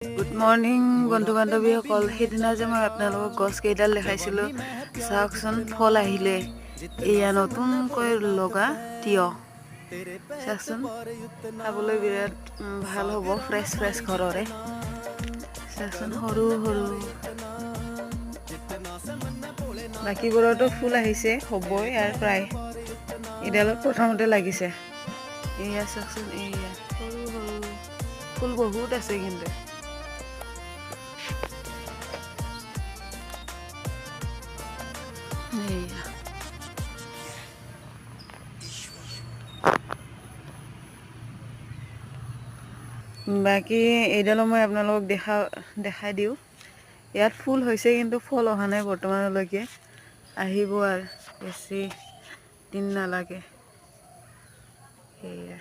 Good morning বন্ধু বান্ধৱীসকল। সেইদিনা যে মই আপোনালোকক গছ কেইডাল দেখাইছিলোঁ, চাওকচোন ফল আহিলে। এয়া নতুনকৈ লগা তিয়হ, চাওকচোন খাবলৈ বিৰাট ভাল হ'ব, ফ্ৰেছ ফ্ৰেছ ঘৰৰে। চাওকচোন সৰু সৰু, বাকীবোৰতো ফুল আহিছে, হ'বই আৰু প্ৰায়। এইডালত প্ৰথমতে লাগিছে। এয়া চাওকচোন, এয়া সৰু সৰু ফুল বহুত আছে কিন্তু। বাকী এইডালো মই আপোনালোকক দেখাই দিওঁ। ইয়াত ফুল হৈছে কিন্তু ফল অহা নাই বৰ্তমানলৈকে। আহিব আৰু বেছি দিন নালাগে। সেয়া।